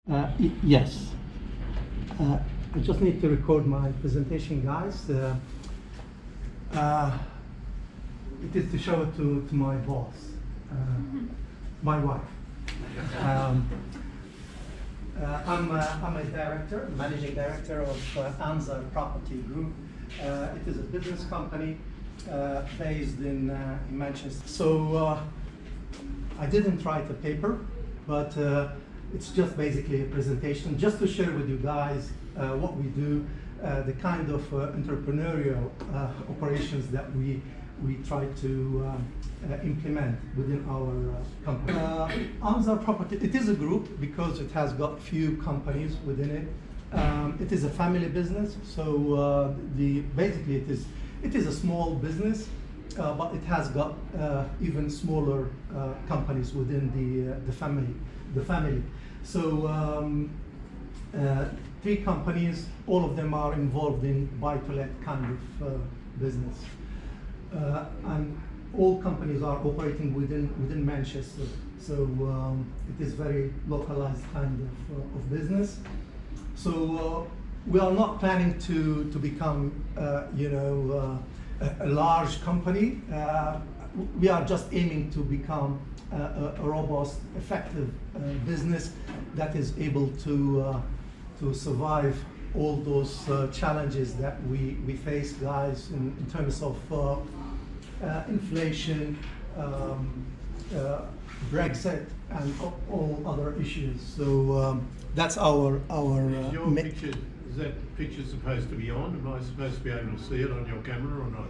Yes. I just need to record my presentation, guys. It is to show it to my boss, my wife. I'm a director, managing director of Untitled Property Group. It is a business company based in Manchester. So I didn't write a paper, but it's just basically a presentation, just to share with you guys what we do, the kind of entrepreneurial operations that we try to implement within our company. Untitled Property, it is a group because it has got few companies within it. It is a family business, so basically it is a small business, but it has got even smaller companies within the family. So 3 companies, all of them are involved in buy-to-let kind of business. And all companies are operating within Manchester. So it is very localized kind of business. So we are not planning to become, a large company. We are just aiming to become a robust, effective business that is able to survive all those challenges that we face, guys, in terms of inflation, Brexit, and all other issues. So that's our. Is your picture, is that picture supposed to be on? Am I supposed to be able to see it on your camera or not?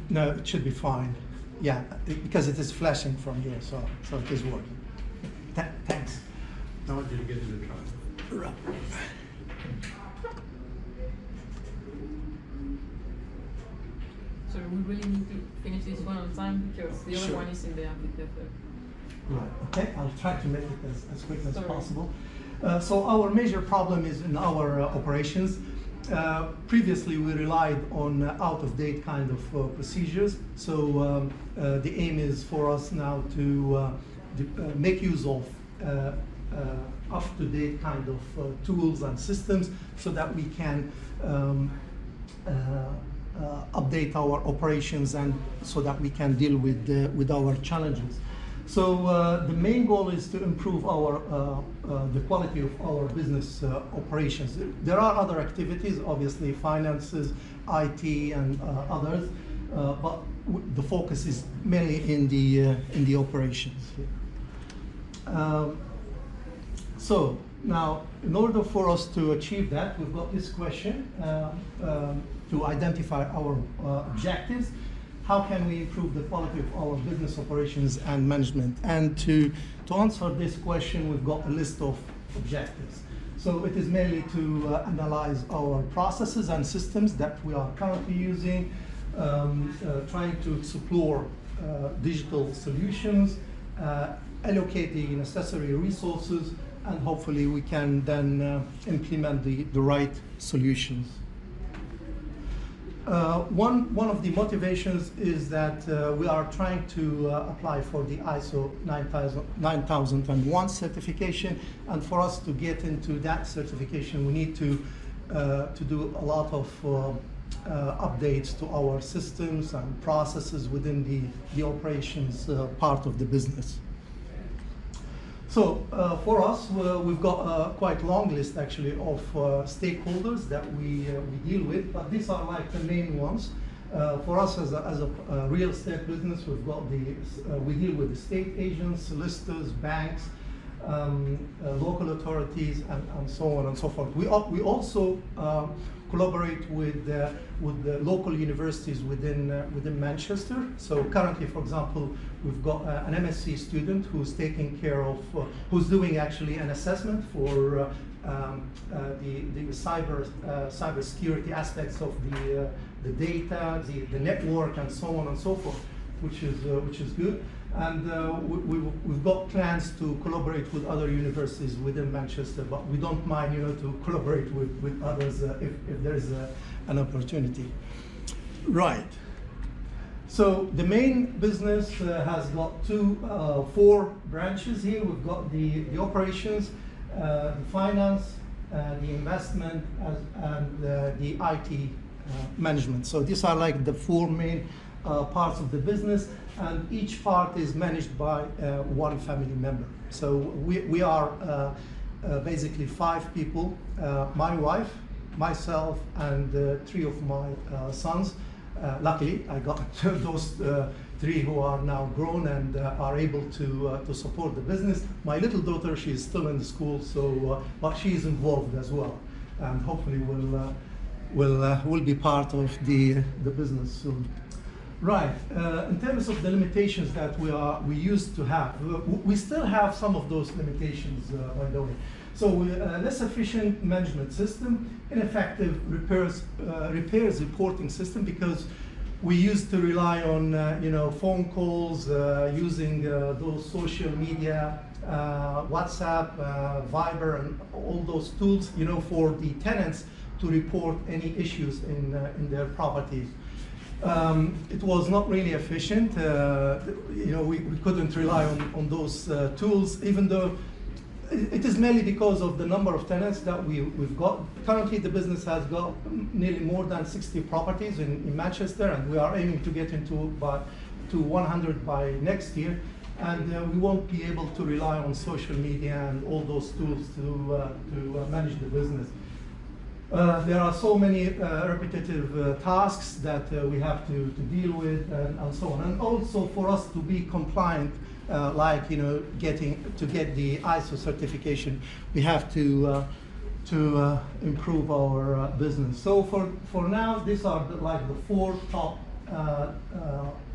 No, it should be fine. Yeah, because it is flashing from here, so it is working. Thanks. I want you to get in the truck. Right. So we really need to finish this one on time because the other one is in the amphitheater. Right. Okay. I'll try to make it as quick as possible. So our major problem is in our operations. Previously, we relied on out-of-date kind of procedures. So the aim is for us now to make use of up-to-date kind of tools and systems so that we can update our operations and so that we can deal with our challenges. So the main goal is to improve the quality of our business operations. There are other activities, obviously finances, IT, and others, but the focus is mainly in the operations. So now, in order for us to achieve that, we've got this question to identify our objectives. How can we improve the quality of our business operations and management? And to answer this question, we've got a list of objectives. So it is mainly to analyze our processes and systems that we are currently using, trying to explore digital solutions, allocate the necessary resources, and hopefully we can then implement the right solutions. One of the motivations is that we are trying to apply for the ISO 9001 certification, and for us to get into that certification, we need to do a lot of updates to our systems and processes within the operations part of the business. So for us, we've got a quite long list actually of stakeholders that we deal with, but these are like the main ones. For us as a real estate business, we deal with estate agents, solicitors, banks, local authorities, and so on and so forth. We also collaborate with the local universities within Manchester. So currently, for example, we've got an MSc student who's taking care of, who's doing actually an assessment for the cyber security aspects of the data, the network, and so on and so forth, which is good. And we've got plans to collaborate with other universities within Manchester, but we don't mind, to collaborate with others if there is an opportunity. Right. So the main business has got 4 branches here. We've got the operations, the finance, the investment, and the IT management. So these are like the four main parts of the business, and each part is managed by one family member. So we are basically 5 people, my wife, myself, and 3 of my sons. Luckily, I got those 3 who are now grown and are able to support the business. My little daughter, she's still in the school, so but she's involved as well, and hopefully will be part of the business soon. Right. In terms of the limitations that we used to have, we still have some of those limitations, by the way. So less efficient management system, ineffective repairs reporting system, because we used to rely on phone calls, using those social media, WhatsApp, Viber, and all those tools, for the tenants to report any issues in their properties. It was not really efficient. We couldn't rely on those tools, even though it is mainly because of the number of tenants that we've got. Currently, the business has got nearly more than 60 properties in Manchester, and we are aiming to get to 100 by next year. And we won't be able to rely on social media and all those tools to manage the business. There are so many repetitive tasks that we have to deal with, and so on. And also for us to be compliant, get the ISO certification, we have to improve our business. So for now, these are the 4 top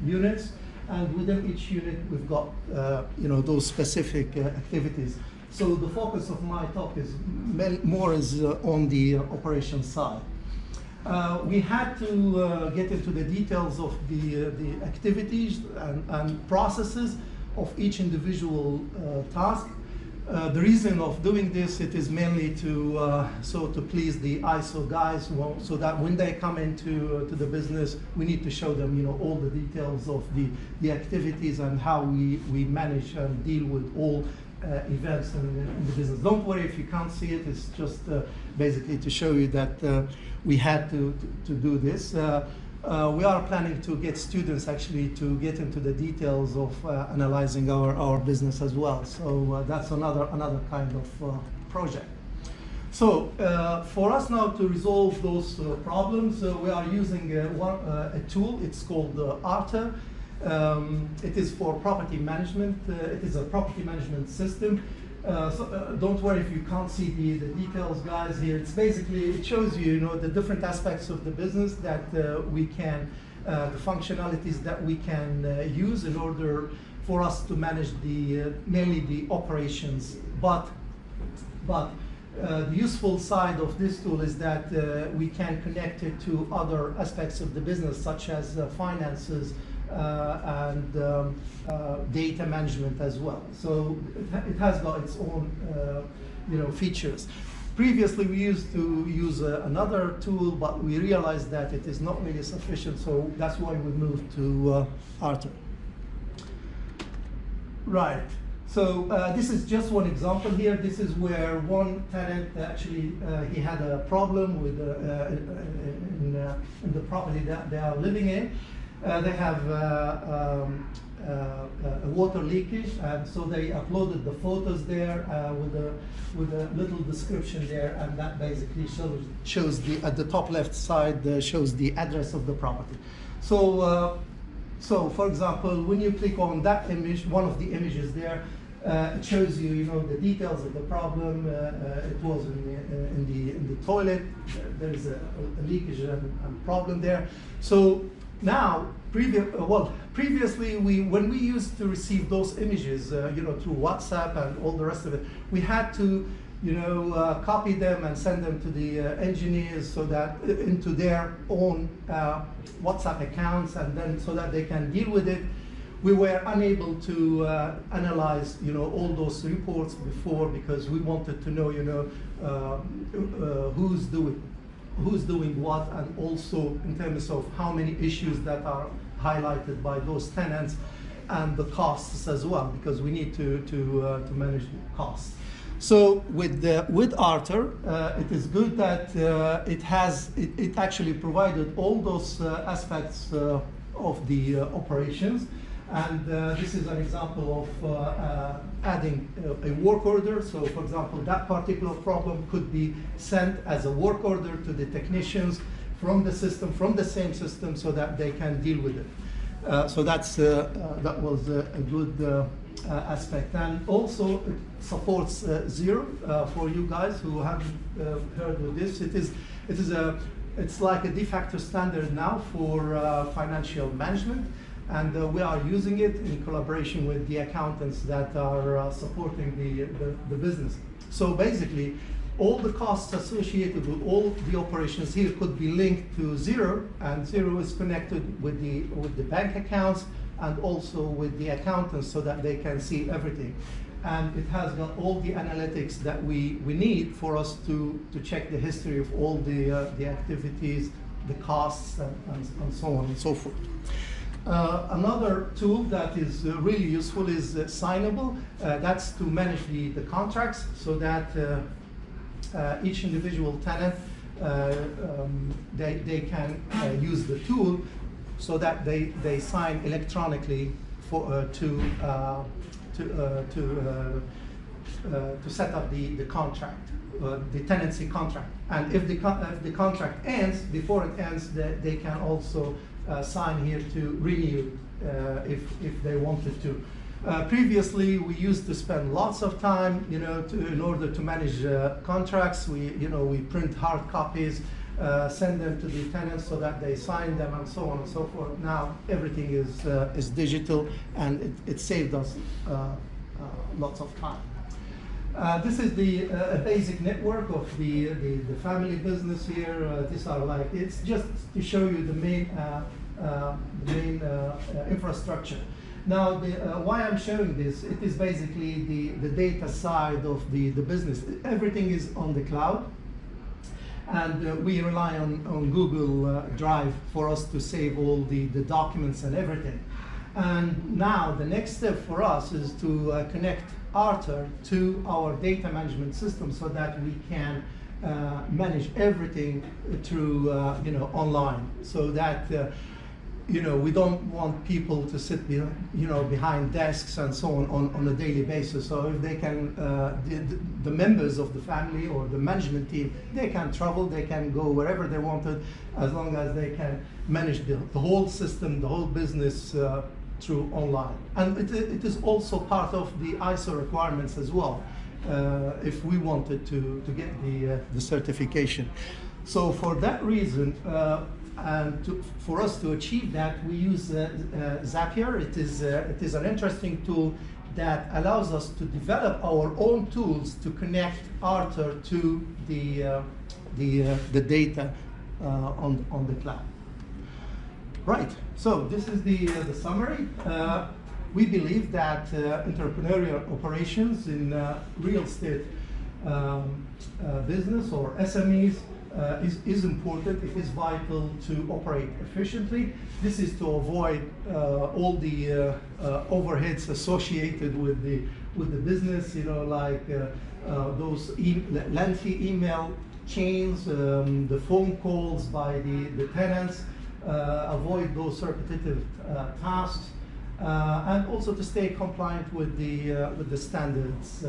units, and within each unit we've got those specific activities. So the focus of my talk is more on the operations side. We had to get into the details of the activities and processes of each individual task. The reason of doing this, it is mainly to please the ISO guys, so that when they come into the business, we need to show them all the details of the activities and how we manage and deal with all events in the business. Don't worry if you can't see it. It's just basically to show you that we had to do this. We are planning to get students actually to get into the details of analyzing our business as well. So that's another kind of project. So for us now to resolve those problems, we are using a tool. It's called ARTA. It is for property management. It is a property management system. So don't worry if you can't see the details, guys. Here, it's basically, it shows you, the different aspects of the business that we can, the functionalities that we can use in order for us to manage mainly the operations. But the useful side of this tool is that we can connect it to other aspects of the business, such as finances, and data management as well. So it has got its own features. Previously, we used to use another tool, but we realized that it is not really sufficient, so that's why we moved to ARTA. Right. So this is just one example here. This is where one tenant actually he had a problem with in the property that they are living in. They have a water leakage, and so they uploaded the photos there with a little description there, and that basically shows at the top left side shows the address of the property. So for example, when you click on that image, one of the images there, it shows you the details of the problem. It was in the toilet. There is a leakage and problem there. So now, previously, when we used to receive those images, through WhatsApp and all the rest of it, we had to, copy them and send them to the engineers so that into their own WhatsApp accounts, and then so that they can deal with it. We were unable to analyze, all those reports before, because we wanted to know, who's doing what, and also in terms of how many issues that are highlighted by those tenants, and the costs as well, because we need to manage the costs. So with Arthur, it is good that it actually provided all those aspects of the operations. And this is an example of adding a work order. So for example, that particular problem could be sent as a work order to the technicians from the system, from the same system, so that they can deal with it. So that was a good aspect. And also it supports Zero for you guys who haven't heard of this. It's like a de facto standard now for financial management. And we are using it in collaboration with the accountants that are supporting the business. So basically, all the costs associated with all the operations here could be linked to Zero, and Zero is connected with the bank accounts and also with the accountants so that they can see everything. And it has got all the analytics that we need for us to check the history of all the activities, the costs, and so on and so forth. Another tool that is really useful is Signable. That's to manage the contracts so that each individual tenant, they can use the tool so that they sign electronically to set up the contract, the tenancy contract. And if the contract ends, before it ends, they can also sign here to renew if they wanted to. Previously, we used to spend lots of time, in order to manage contracts. We print hard copies, send them to the tenants so that they sign them, and so on and so forth. Now everything is digital, and it saved us lots of time. This is the basic network of the family business here. These are it's just to show you the main infrastructure. Now, why I'm showing this, it is basically the data side of the business. Everything is on the cloud, and we rely on Google Drive for us to save all the documents and everything. And now the next step for us is to connect Arthur to our data management system so that we can manage everything through online, so that we don't want people to sit behind desks and so on a daily basis. So if they can, the members of the family or the management team, they can travel, they can go wherever they wanted, as long as they can manage the whole system, the whole business through online. And it is also part of the ISO requirements as well, if we wanted to get the certification. So for that reason, and for us to achieve that, we use Zapier. It is an interesting tool that allows us to develop our own tools to connect Arthur to the data on the cloud. Right. So this is the summary. We believe that entrepreneurial operations in real estate business or SMEs is important. It is vital to operate efficiently. This is to avoid all the overheads associated with the business, like those lengthy email chains, the phone calls by the tenants, avoid those repetitive tasks, and also to stay compliant with the standards.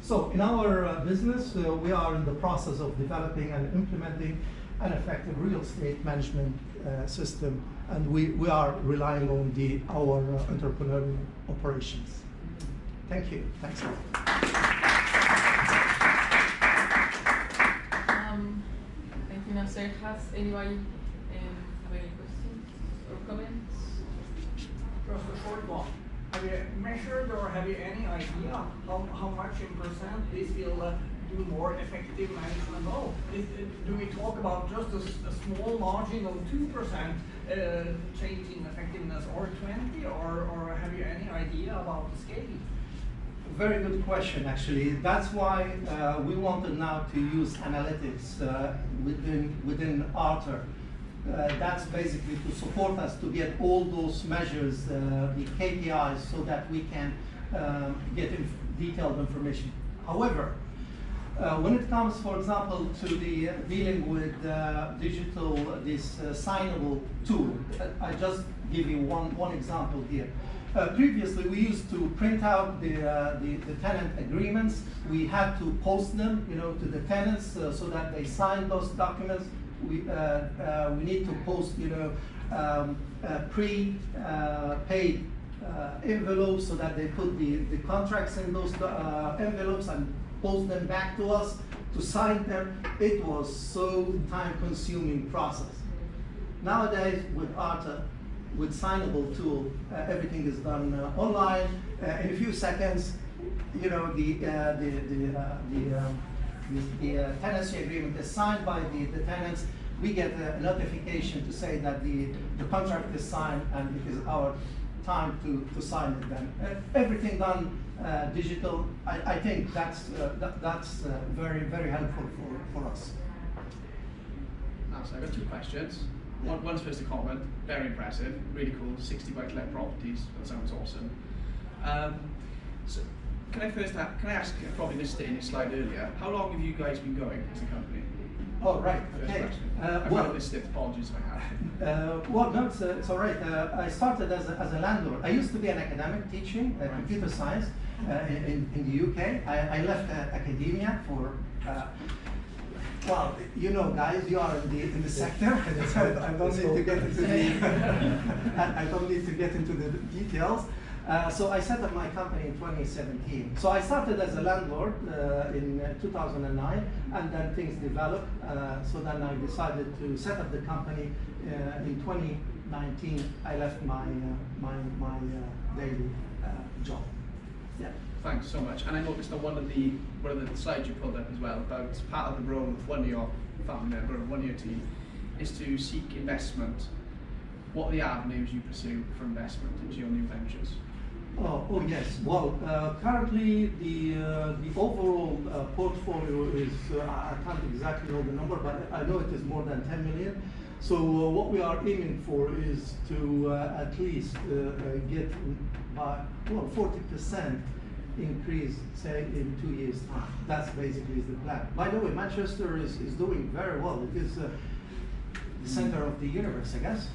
So in our business, we are in the process of developing and implementing an effective real estate management system, and we are relying on our entrepreneurial operations. Thank you. Thanks a lot. Thank you, Nasser. Has anybody have any questions or comments? Just a short one. Have you measured or have you any idea how much in percent this will do more effective management of? Do we talk about just a small margin of 2% change in effectiveness, or 20, or have you any idea about the scale? Very good question, actually. That's why we wanted now to use analytics within Arthur. That's basically to support us to get all those measures, the KPIs, so that we can get detailed information. However, When it comes, for example, to the dealing with digital, this signable tool, I just give you one example here. Previously, we used to print out the tenant agreements. We had to post them, to the tenants so that they sign those documents. We need to post, pre-paid envelopes so that they put the contracts in those envelopes and post them back to us to sign them. It was so time-consuming process. Nowadays, with Arta, with signable tool, everything is done online. In a few seconds, the tenancy agreement is signed by the tenants. We get a notification to say that the contract is signed and it is our time to sign it then. Everything done digital. I think that's very, very helpful for us. So I've got 2 questions. One's first a comment, very impressive, really cool, 60 buy-to-let properties, that sounds awesome. So can I ask, I probably missed it in your slide earlier, how long have you guys been going as a company? Oh, right, First okay. question. I've missed it, apologies if I have. Well, no, it's all right. I started as a landlord. I used to be an academic teaching computer science in the UK. I left academia for, well, guys, you are in the sector. I don't need to get into I don't need to get into the details. So I set up my company in 2017. So I started as a landlord in 2009, and then things developed. So then I decided to set up the company in 2019. I left my daily job. Yeah. Thanks so much. And I noticed on one of the slides you pulled up as well about part of the role of one of your family member or one of your team is to seek investment. What are the avenues you pursue for investment into your new ventures? Oh yes. Well, currently the overall portfolio is I can't exactly know the number, but I know it is more than 10 million. So what we are aiming for is to at least get by 40% increase, say, in 2 years' time. That's basically the plan. By the way, Manchester is doing very well. It is the center of the universe, I guess.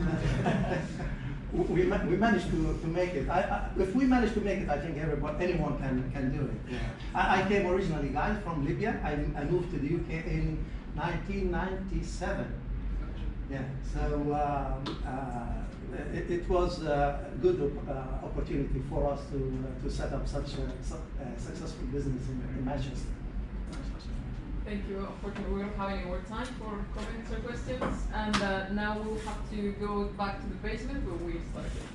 we managed to make it. If we managed to make it, I think anyone can do it. Yeah. I came originally, guys, from Libya. I moved to the UK in 1997. Yeah, so it was a good opportunity for us to set up such a successful business in Manchester. Thank you. Unfortunately, we don't have any more time for comments or questions, and now we'll have to go back to the basement where we started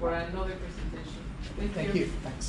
for another presentation. Thank you. Thanks.